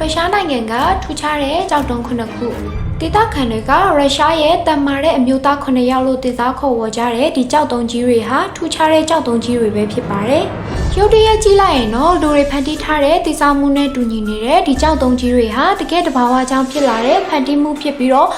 ရုရှားနိုင်ငံကထူခြားတဲ့ကြောက်တုံး9ခုဒေသခံတွေကရုရှားရဲ့တန်မာတဲ့အမျိုးသား9ယောက်လို့ဒေသခေါ်ဝေါ်ကြတဲ့ဒီကြောက်တုံးကြီးတွေဟာထူခြားတဲ့ကြောက်တုံးကြီးတွေပဲဖြစ်ပါတယ်။ရုတ်တရက်ကြည့်လိုက်ရင်တော့လူတွေဖန်တီးထားတဲ့တည်ဆောက်မှုနဲ့တူညီနေတဲ့ဒီကြောက်တုံးကြီးတွေဟာတကယ်တဘာဝကြောင့်ဖြစ်လာတဲ့ဖန်တီးမှုဖြစ်ပြီးတော့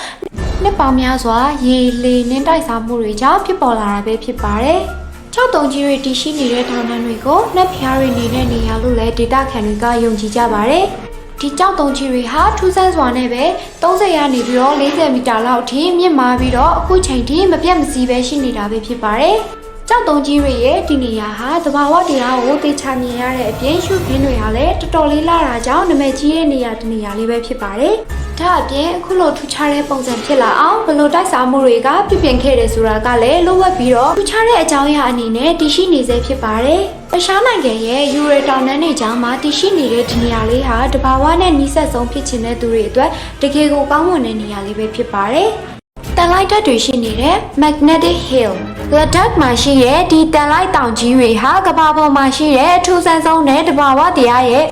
နှစ်ပေါင်းများစွာရေလေနှင်းတိုက်စားမှုတွေကြောင့်ဖြစ်ပေါ်လာတာပဲဖြစ်ပါတယ်။ကြောက်တုံးကြီးတွေတည်ရှိနေတဲ့ထောင်နှန်းတွေကိုနှက်ဖျားတွေနေတဲ့နေရာလို့လည်းဒေသခံတွေကယုံကြည်ကြပါတယ်။ဒီကြောက်တုံးကြီးတွေဟာထူးဆန်းစွာနဲ့ပဲ30ရာနေပြီးတော့40မီတာလောက်ထိမြင့်မားပြီးတော့အခုချိန်ထိမပြတ်မစီးပဲရှိနေတာပဲဖြစ်ပါတယ်။ကြောက်တုံးကြီးတွေရဲ့ဒီနေရာဟာသဘာဝတရားကိုသိချမြင်ရတဲ့အပြင်ရှုခင်းတွေဟာလည်းတော်တော်လေးလာတာကြောင့်နာမည်ကြီးတဲ့နေရာတစ်နေရာလေးပဲဖြစ်ပါတယ်။ဒါအပြင်အခုလိုထူခြားတဲ့ပုံစံဖြစ်လာအောင်ဘယ်လိုတိုက်စားမှုတွေကပြပြင်ခဲ့တယ်ဆိုတာကလည်းလိုဝက်ပြီးတော့ထူခြားတဲ့အကြောင်းအရာအနေနဲ့တည်ရှိနေစေဖြစ်ပါတယ်။ရုရှားနိုင်ငံရဲ့ယူရေတောင်တန်းတွေကြားမှာတည်ရှိနေတဲ့ဒီနေရာလေးဟာတဘာဝနဲ့နီးစပ်ဆုံးဖြစ်ချင်တဲ့သူတွေအတွက်တကယ်ကိုကောင်းမွန်တဲ့နေရာလေးပဲဖြစ်ပါတယ်။တန်လိုက်ဓာတ်တွေရှိနေတဲ့ Magnetic Hill လက်ဓာတ်မှာရှိတဲ့ဒီတန်လိုက်တောင်ကြီးတွေဟာကမ္ဘာပေါ်မှာရှိတဲ့အထူးဆန်းဆုံးတဲ့တဘာဝတရားရဲ့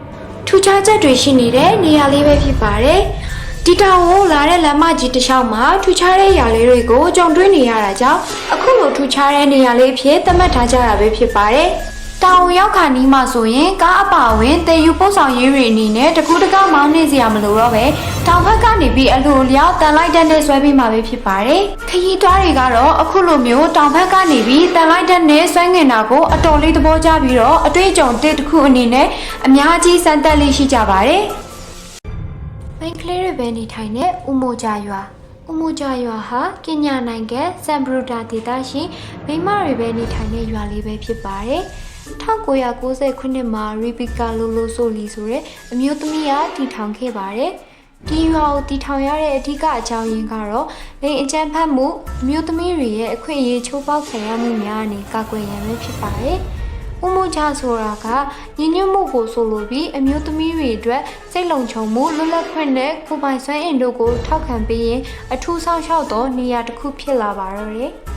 ထူးခြားချက်တွေရှိနေတဲ့နေရာလေးပဲဖြစ်ပါတယ်။ဒီတောင်ကိုလာတဲ့လမ်းမကြီးတစ်လျှောက်မှာထူခြားတဲ့ຢာလေးတွေကိုကြုံတွေ့နေရတာကြောင့်အခုလိုထူခြားတဲ့နေရာလေးဖြစ်သတ်မှတ်ထားကြတာပဲဖြစ်ပါတယ်။တောင်ရောက်ခါနီးမှဆိုရင်ကားအပါဝင်တည်ယူပို့ဆောင်ရေးတွေအနေနဲ့တကူးတကားမောင်းနေစရာမလိုတော့ပဲတောင်ဘက်ကနေပြီးအလိုလျောက်တန်လိုက်တဲ့နဲ့ဆွဲပြီးမှပဲဖြစ်ပါတယ်။ခရီးသွားတွေကတော့အခုလိုမျိုးတောင်ဘက်ကနေပြီးတန်လိုက်တဲ့နဲ့ဆွဲငင်တာကိုအတော်လေးသဘောကျပြီးတော့အတွေ့အကြုံတစ်ခုအနေနဲ့အများကြီးစမ်းသပ်လေးရှိကြပါတယ်။မိန်းကလေးတွေပဲနေထိုင်တဲ့ဥမိုဂျာရွာဥမိုဂျာရွာဟာကင်ညာနိုင်ငံဆန်ဘရူတာဒေသရှိမိန်းမတွေပဲနေထိုင်တဲ့ရွာလေးပဲဖြစ်ပါတယ်။1990ခုနှစ်မှာရီဘီကာလိုလိုဆိုလီဆိုတဲ့အမျိုးသမီးကတည်ထောင်ခဲ့ပါတယ်။ဒီရွာကိုတည်ထောင်ရတဲ့အဓိကအကြောင်းရင်းကတော့လိင်အကြမ်းဖက်မှုအမျိုးသမီးတွေရဲ့အခွင့်အရေးချိုးဖောက်ခံရမှုများအနေကာကွယ်ရန်ပဲဖြစ်ပါတယ်။ဥမိုဂျာဆိုတာကညီညွတ်မှုကိုဆိုလိုပြီးအမျိုးသမီးတွေအတွက်စိတ်လုံခြုံမှုလွတ်လပ်ခွင့်နဲ့ကိုယ်ပိုင်စွမ်းအင်တို့ကိုထောက်ခံပေးရင်အထူးဆောင်ရှောက်သောနေရာတစ်ခုဖြစ်လာပါတော့တယ်။